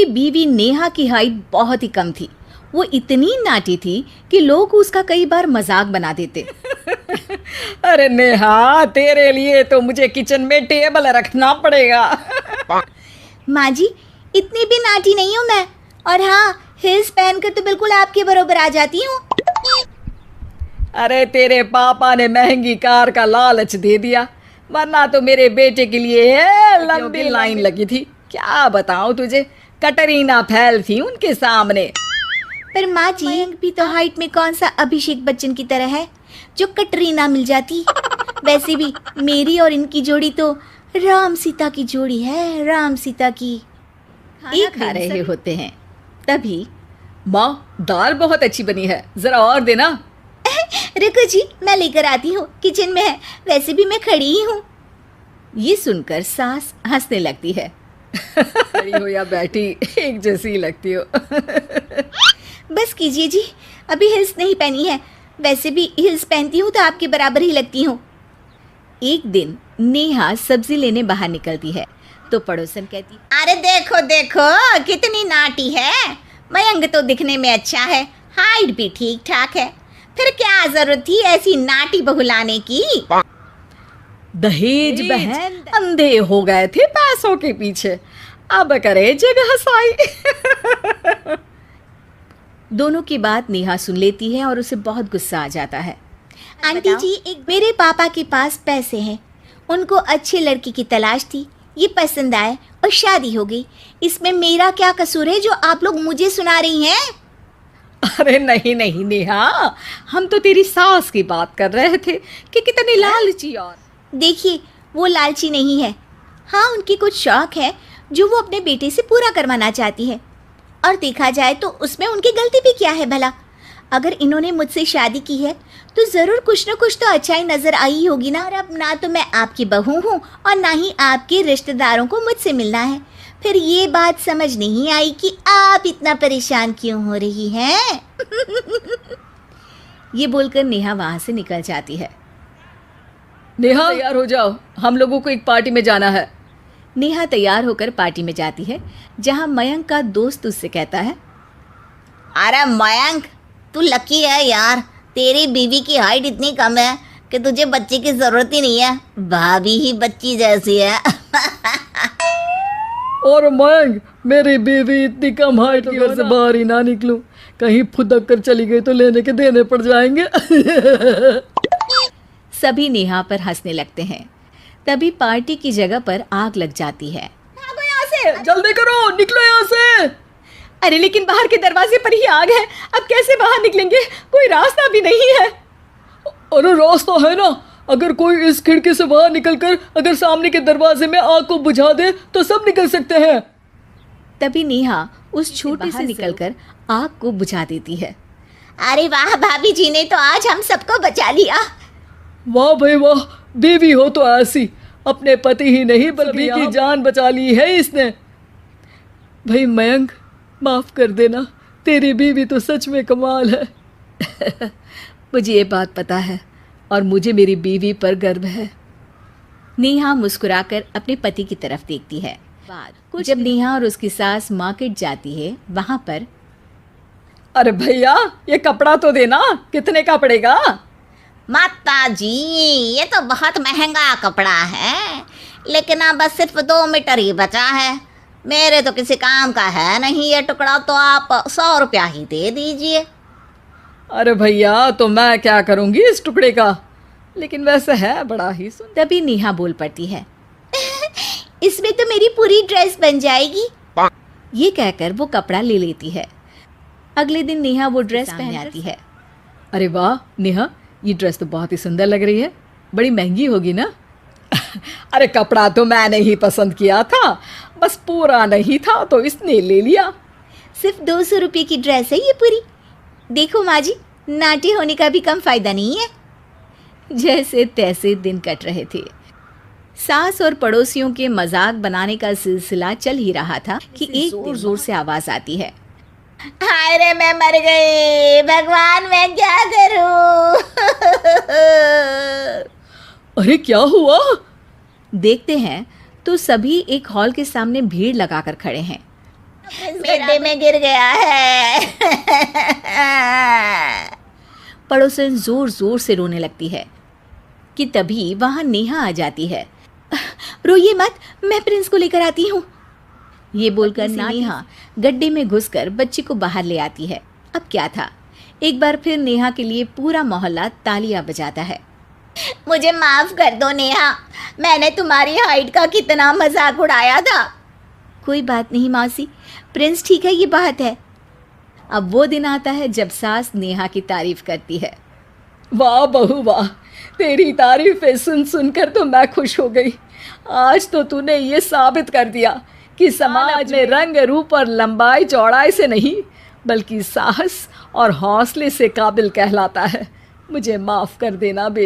उनकी बीवी नेहा की हाइट बहुत ही कम थी। वो इतनी नाटी थी कि लोग उसका कई बार मजाक बना देते। अरे नेहा, तेरे लिए तो मुझे किचन में टेबल रखना पड़ेगा। माँ जी, इतनी भी नाटी नहीं हूँ मैं, और हाँ, हिल्स पहनकर तो बिल्कुल आपके बराबर आ जाती हूँ। अरे तेरे पापा ने महंगी कार का लालच दे दिया, वरना तो मेरे बेटे के लिए लंबी लाइन लगी थी। क्या बताऊं तुझे, कटरीना फैल थी उनके सामने। पर माँ जी, मयंक भी तो हाइट में कौन सा अभिषेक बच्चन की तरह है जो कटरीना मिल जाती। वैसे भी मेरी और इनकी जोड़ी तो राम सीता की जोड़ी है, राम सीता की। एक खा रहे होते हैं, तभी माँ, दाल बहुत अच्छी बनी है, जरा और देना। रुको जी, मैं लेकर आती हूँ, किचन में है, वैसे भी मैं खड़ी ही हूँ। ये सुनकर सास हंसने लगती है। खड़ी हो या बैठी, एक जैसी लगती हो। बस कीजिए जी, अभी हिल्स नहीं पहनी है, वैसे भी हिल्स पहनती हूँ तो आपके बराबर ही लगती हूँ। एक दिन नेहा सब्जी लेने बाहर निकलती है तो पड़ोसन कहती, अरे देखो देखो, कितनी नाटी है। मयंक तो दिखने में अच्छा है, हाइट भी ठीक ठाक है, फिर क्या जरूरत थी ऐसी नाटी बहू लाने की। दहेज बहन, अंधे हो गए थे पैसों के पीछे, अब करे जगह साई। दोनों की बात नेहा सुन लेती है और उसे बहुत गुस्सा आ जाता है। आंटी जी, एक मेरे पापा के पास पैसे हैं, उनको अच्छी लड़की की तलाश थी, ये पसंद आए और शादी हो गई। इसमें मेरा क्या कसूर है जो आप लोग मुझे सुना रही हैं? अरे नहीं नहीं नेहा, हम तो तेरी सास की बात कर रहे थे कि कितनी लालची। और देखिए, वो लालची नहीं है, हाँ, उनकी कुछ शौक है जो वो अपने बेटे से पूरा करवाना चाहती है। और देखा जाए तो उसमें उनकी गलती भी क्या है भला। अगर इन्होंने मुझसे शादी की है तो ज़रूर कुछ न कुछ तो अच्छाई नज़र आई होगी ना। और अब ना तो मैं आपकी बहू हूँ और ना ही आपके रिश्तेदारों को मुझसे मिलना है। फिर ये बात समझ नहीं आई कि आप इतना परेशान क्यों हो रही हैं। ये बोलकर नेहा वहाँ से निकल जाती है। नेहा, तैयार हो जाओ, हम लोगों को एक पार्टी में जाना है। नेहा तैयार होकर पार्टी में जाती है, जहाँ मयंक का दोस्त उससे कहता है, अरे मयंक, तू लकी है यार, तेरी बीवी की हाइट इतनी कम है कि तुझे बच्चे की ज़रूरत ही नहीं है, भाभी ही बच्ची जैसी है। और मयंक, मेरी बीवी इतनी कम हाइट की वजह से बाहर ही ना निकलूं, कहीं फुदक कर चली गई तो लेने के देने पड़ जाएंगे। सभी नेहा पर हंसने लगते हैं। तभी पार्टी की जगह पर आग लग जाती है। भागो यहाँ से, जल्दी करो, निकलो यहाँ से। अरे लेकिन बाहर के दरवाजे पर ही आग है, अब कैसे बाहर निकलेंगे? कोई रास्ता भी नहीं है। अरे रास्ता है ना, अगर कोई इस खिड़की से बाहर निकलकर अगर सामने के दरवाजे में आग को बुझा दे तो सब निकल सकते हैं। तभी नेहा उस छोटे से निकलकर आग को बुझा देती है। अरे वाह, भाभी जी ने तो आज हम सबको बचा लिया। वाह भाई वाह, बीवी हो तो ऐसी, अपने पति ही नहीं बल्कि की जान बचा ली है इसने। भाई मयंक, माफ कर देना, तेरी बीवी तो सच में कमाल है। मुझे ये बात पता है और मुझे मेरी बीवी पर गर्व है। नेहा मुस्कुराकर अपने पति की तरफ देखती है। जब नेहा और उसकी सास मार्केट जाती है, वहां पर, अरे भैया, ये कपड़ा तो देना, कितने का पड़ेगा? माता जी, ये तो बहुत महंगा कपड़ा है, लेकिन अब बस सिर्फ 2 मीटर ही बचा है, मेरे तो किसी काम का है नहीं ये टुकड़ा, तो आप 100 रुपया ही दे दीजिए। अरे भैया, तो मैं क्या करूंगी इस टुकड़े का, लेकिन वैसे है बड़ा ही सुंदर। तभी नेहा बोल पड़ती है, इसमें तो मेरी पूरी ड्रेस बन जाएगी। ये कहकर वो कपड़ा ले लेती है। अगले दिन नेहा वो ड्रेस पहन आती है। अरे वाह नेहा, ये ड्रेस तो बहुत ही सुंदर लग रही है, बड़ी महंगी होगी ना? अरे कपड़ा तो मैंने ही पसंद किया था, बस पूरा नहीं था तो इसने ले लिया। सिर्फ 200 रुपये की ड्रेस है ये पूरी। देखो माँ जी, नाटी होने का भी कम फायदा नहीं है। जैसे तैसे दिन कट रहे थे। सास और पड़ोसियों के मजाक बनाने का सिलसिला चल ही रहा था कि एक जोर जोर से आवाज आती है, अरे मैं मर गई, भगवान मैं क्या करूं? अरे क्या हुआ? देखते हैं तो सभी एक हॉल के सामने भीड़ लगाकर खड़े हैं। गड्ढे में गिर गया है। पड़ोसन जोर जोर से रोने लगती है कि तभी वहां नेहा आ जाती है। रोइए मत, मैं प्रिंस को लेकर आती हूँ। ये बोलकर नेहा गड्ढे में घुसकर बच्ची को बाहर ले आती है। अब क्या था, एक बार फिर नेहा के लिए पूरा मोहल्ला तालियां बजाता है। मुझे माफ कर दो नेहा, मैंने तुम्हारी हाइट का कितना मजाक उड़ाया था। कोई बात नहीं मौसी, प्रिंस ठीक है, ये बात है। अब वो दिन आता है जब सास नेहा की तारीफ करती है। वाह बहू वाह, तेरी तारीफें सुन सुनकर तो मैं खुश हो गई। आज तो तूने ये साबित कर दिया कि समाज में रंग रूप और लंबाई चौड़ाई से नहीं बल्कि साहस और हौसले से काबिल कहलाता है। मुझे माफ़ कर देना बेटा।